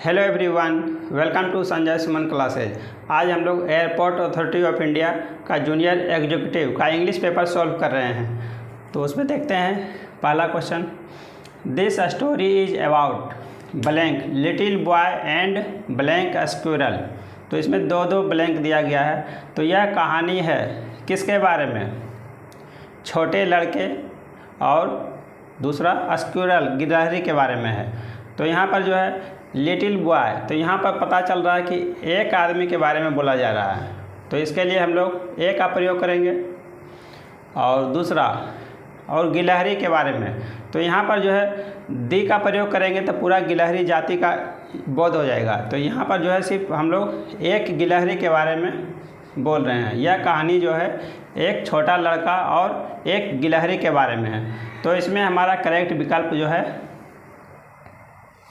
Hello everyone, welcome to Sanjay Suman classes. आज हम लोग एयरपोर्ट अथॉरिटी ऑफ इंडिया का जूनियर एग्जीक्यूटिव का इंग्लिश पेपर सॉल्व कर रहे हैं। तो उसमें देखते हैं पहला question. This story is about blank little boy and blank squirrel. तो इसमें दो ब्लैंक दिया गया है। तो यह कहानी है किसके बारे में? छोटे लड़के और दूसरा स्क्विरल गिलहरी के बारे में है। तो यहाँ पर जो है लिटिल बॉय, तो यहाँ पर पता चल रहा है कि एक आदमी के बारे में बोला जा रहा है। तो इसके लिए हम लोग ए का प्रयोग करेंगे और दूसरा और गिलहरी के बारे में। तो यहाँ पर जो है दी का प्रयोग करेंगे तो पूरा गिलहरी जाति का बोध हो जाएगा। तो यहाँ पर जो है सिर्फ हम लोग एक गिलहरी के बारे में बोल रहे हैं। यह कहानी जो है एक छोटा लड़का और एक गिलहरी के बारे में है। तो इसमें हमारा करेक्ट विकल्प जो है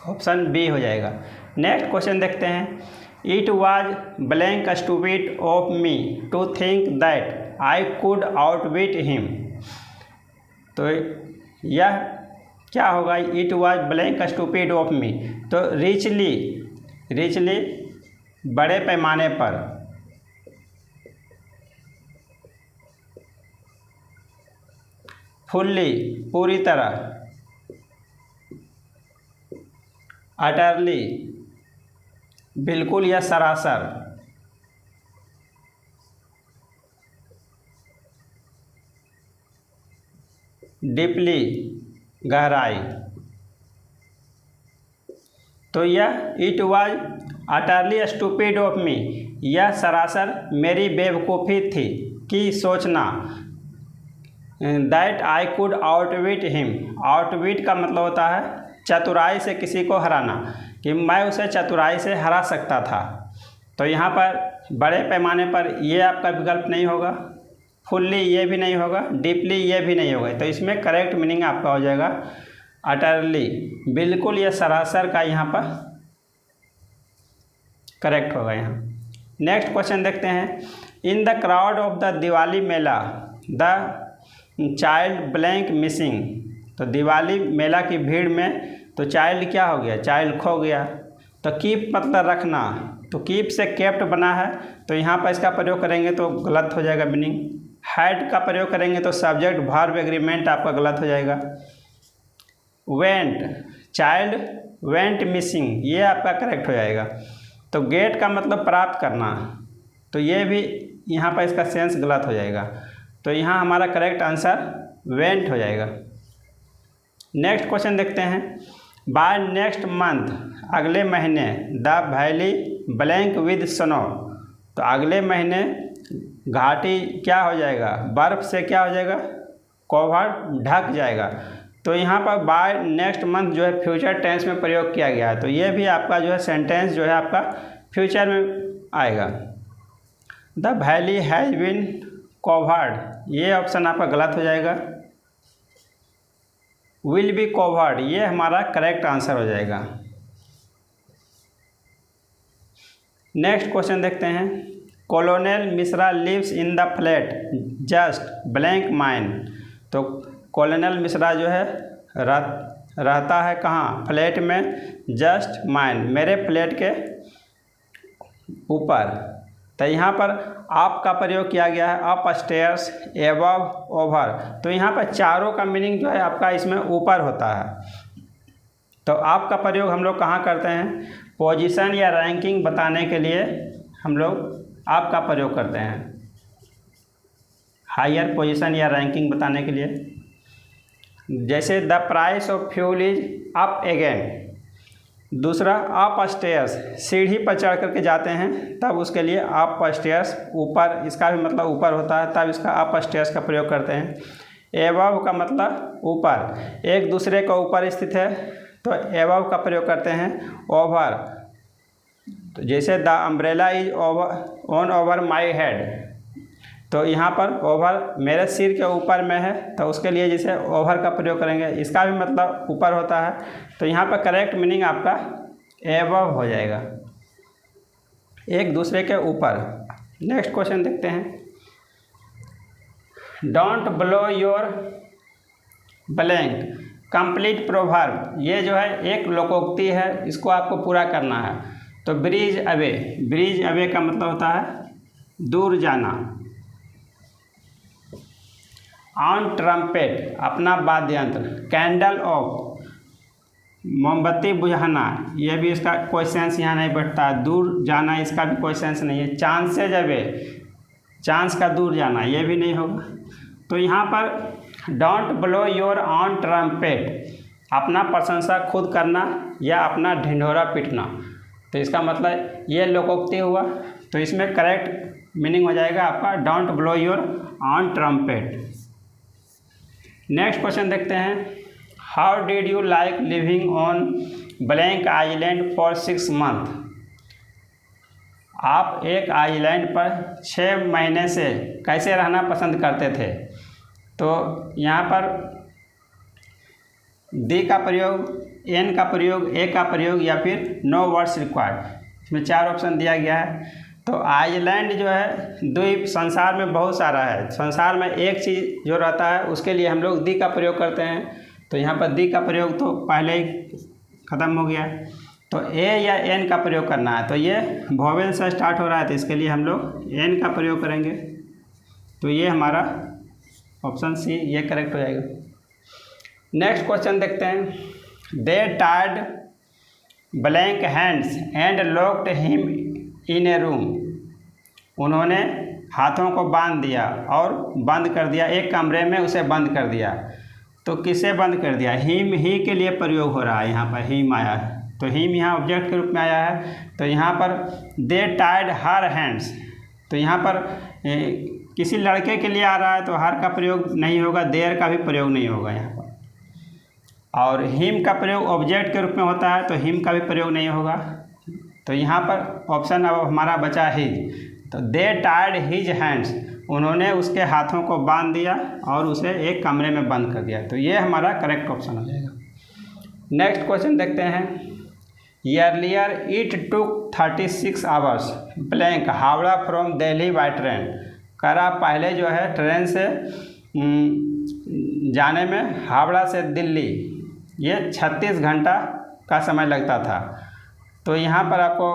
ऑप्शन बी हो जाएगा। नेक्स्ट क्वेश्चन देखते हैं। It was blank stupid of me to think that I could outwit him. तो यह क्या होगा? It was blank stupid of me. तो रिचली बड़े पैमाने पर, फुल्ली पूरी तरह, अटरली बिल्कुल या सरासर, डीपली गहराई। तो यह it was utterly stupid of मी, यह सरासर मेरी बेवकूफ़ी थी कि सोचना that I could outwit him. Outwit का मतलब होता है चतुराई से किसी को हराना, कि मैं उसे चतुराई से हरा सकता था। तो यहाँ पर बड़े पैमाने पर ये आपका विकल्प नहीं होगा, फुल्ली ये भी नहीं होगा, डीपली ये भी नहीं होगा। तो इसमें करेक्ट मीनिंग आपका हो जाएगा अटरली, बिल्कुल या सरासर का यहाँ पर करेक्ट होगा यहाँ। नेक्स्ट क्वेश्चन देखते हैं। In the crowd of the Diwali Mela the child blank missing. तो दिवाली मेला की भीड़ में तो चाइल्ड क्या हो गया? चाइल्ड खो गया। तो कीप मतलब रखना, तो कीप से केप्ट बना है। तो यहाँ पर इसका प्रयोग करेंगे तो गलत हो जाएगा मीनिंग। हैड का प्रयोग करेंगे तो सब्जेक्ट वर्ब एग्रीमेंट आपका गलत हो जाएगा। वेंट, चाइल्ड वेंट मिसिंग, ये आपका करेक्ट हो जाएगा। तो गेट का मतलब प्राप्त करना, तो ये भी यहाँ पर इसका सेंस गलत हो जाएगा। तो यहाँ हमारा करेक्ट आंसर वेंट हो जाएगा। नेक्स्ट क्वेश्चन देखते हैं। बाय नेक्स्ट मंथ, अगले महीने, the valley blank with snow. तो अगले महीने घाटी क्या हो जाएगा? बर्फ़ से क्या हो जाएगा? कवर्ड, ढक जाएगा। तो यहाँ पर बाय नेक्स्ट मंथ जो है फ्यूचर टेंस में प्रयोग किया गया है। तो ये भी आपका जो है सेंटेंस जो है आपका फ्यूचर में आएगा। The valley has been covered, ये ऑप्शन आपका गलत हो जाएगा। विल बी कवर्ड, ये हमारा करेक्ट आंसर हो जाएगा। नेक्स्ट क्वेश्चन देखते हैं। Colonel Mishra lives in the flat just blank mine. तो कॉलोनेल मिश्रा जो है रहता है कहाँ? फ्लैट में, जस्ट माइन, मेरे फ्लैट के ऊपर। तो यहाँ पर आप का प्रयोग किया गया है, अप स्टेयर्स, एबव, ओवर। तो यहाँ पर चारों का मीनिंग जो है आपका इसमें ऊपर होता है। तो आप का प्रयोग हम लोग कहाँ करते हैं? पोजीशन या रैंकिंग बताने के लिए हम लोग आप का प्रयोग करते हैं, हायर पोजीशन या रैंकिंग बताने के लिए। जैसे the price of fuel is up again. दूसरा अप स्टेयर्स, सीढ़ी पर चढ़ करके जाते हैं तब उसके लिए अप स्टेयर्स, ऊपर, इसका भी मतलब ऊपर होता है, तब इसका अप स्टेयर्स का प्रयोग करते हैं। एबव का मतलब ऊपर, एक दूसरे के ऊपर स्थित है तो एबव का प्रयोग करते हैं। ओवर, तो जैसे the umbrella is on over my head. तो यहाँ पर ओवर मेरे सिर के ऊपर में है, तो उसके लिए जैसे ओवर का प्रयोग करेंगे, इसका भी मतलब ऊपर होता है। तो यहाँ पर करेक्ट मीनिंग आपका एबव हो जाएगा, एक दूसरे के ऊपर। नेक्स्ट क्वेश्चन देखते हैं। Don't blow your blank complete proverb, ये जो है एक लोकोक्ति है, इसको आपको पूरा करना है। तो ब्रीज अवे का मतलब होता है दूर जाना। ऑन ट्रम्पेट अपना वाद्ययंत्र। कैंडल ऑफ मोमबत्ती बुझाना, ये भी इसका कोई सेंस यहाँ नहीं बैठता। दूर जाना इसका भी कोई सेंस नहीं है। चांसेज अवे, चांस का दूर जाना, ये भी नहीं होगा। तो यहाँ पर don't blow your on trumpet, अपना प्रशंसा खुद करना या अपना ढिंढोरा पीटना। तो इसका मतलब ये लोकोक्ति हुआ। तो इसमें करेक्ट मीनिंग हो जाएगा आपका don't blow your on trumpet. Next question देखते हैं। How did you like living on blank island for 6 month. आप एक आइलैंड पर 6 महीने से कैसे रहना पसंद करते थे। तो यहाँ पर दी का प्रयोग, एन का प्रयोग, ए का प्रयोग या फिर नो वर्ड्स रिक्वायर्ड। इसमें 4 ऑप्शन दिया गया है। तो आइलैंड जो है द्वीप संसार में बहुत सारा है। संसार में एक चीज़ जो रहता है उसके लिए हम लोग दी का प्रयोग करते हैं। तो यहाँ पर दी का प्रयोग तो पहले ही ख़त्म हो गया। तो ए या एन का प्रयोग करना है। तो ये वोवेल से स्टार्ट हो रहा है, तो इसके लिए हम लोग एन का प्रयोग करेंगे। तो ये हमारा ऑप्शन सी ये करेक्ट हो जाएगा। नेक्स्ट क्वेश्चन देखते हैं। They tied blank hands and locked him in a room. उन्होंने हाथों को बांध दिया और बंद कर दिया, एक कमरे में उसे बंद कर दिया। तो किसे बंद कर दिया। हिम ही के लिए प्रयोग हो रहा है, यहाँ पर हिम आया है। तो हिम यहाँ ऑब्जेक्ट के रूप में आया है। तो यहाँ पर दे टाइड हर हैंड्स, तो यहाँ पर किसी लड़के के लिए आ रहा है तो हर का प्रयोग नहीं होगा, देर का भी प्रयोग नहीं होगा यहाँ पर। और हिम का प्रयोग ऑब्जेक्ट के रूप में होता है, तो हिम का भी प्रयोग नहीं होगा। तो यहाँ पर ऑप्शन अब हमारा बचा हिज। तो दे टाइड हिज हैंड्स, उन्होंने उसके हाथों को बांध दिया और उसे एक कमरे में बंद कर दिया। तो ये हमारा करेक्ट ऑप्शन हो जाएगा। नेक्स्ट क्वेश्चन देखते हैं। Earlier it took 36 hours blank Howrah from Delhi by train. कह रहा पहले जो है ट्रेन से जाने में हावड़ा से दिल्ली ये 36 घंटा का समय लगता था। तो यहाँ पर आपको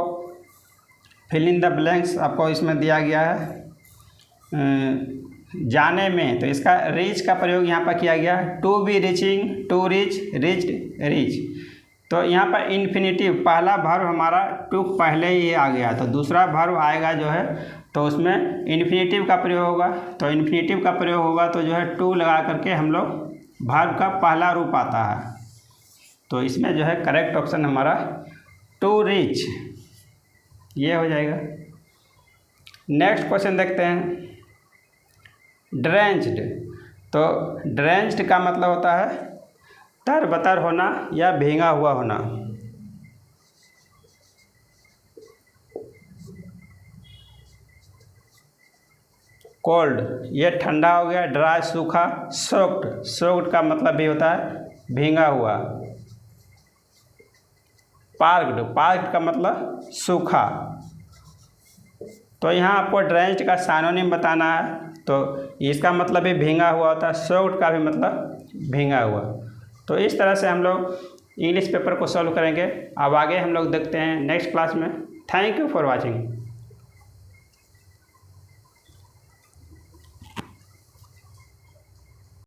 फिल इन द ब्लैंक्स आपको इसमें दिया गया है जाने में। तो इसका रीच का प्रयोग यहाँ पर किया गया। To be reaching, to reach, reached, reach. तो यहाँ पर इन्फिनिटिव, पहला वर्ब हमारा टू पहले ही आ गया, तो दूसरा वर्ब आएगा जो है तो उसमें इन्फिनिटिव का प्रयोग होगा। तो इन्फिनिटिव का प्रयोग होगा तो जो है टू लगा करके हम लोग वर्ब का पहला रूप आता है। तो इसमें जो है करेक्ट ऑप्शन हमारा टू रीच ये हो जाएगा। नेक्स्ट क्वेश्चन देखते हैं। ड्रेंच्ड, तो ड्रेंच्ड का मतलब होता है तरबतर होना या भींगा हुआ होना। कोल्ड ये ठंडा हो गया, ड्राई सूखा। सोक्ड, सोक्ड का मतलब भी होता है भींगा हुआ। पार्क्ड, पार्क्ड का मतलब सूखा। तो यहाँ आपको ड्रेंच्ड का साइनोनिम बताना है, तो इसका मतलब भी भींगा हुआ होता है। सोक्ड का भी मतलब भींगा हुआ। तो इस तरह से हम लोग इंग्लिश पेपर को सॉल्व करेंगे। अब आगे हम लोग देखते हैं नेक्स्ट क्लास में। Thank you for watching.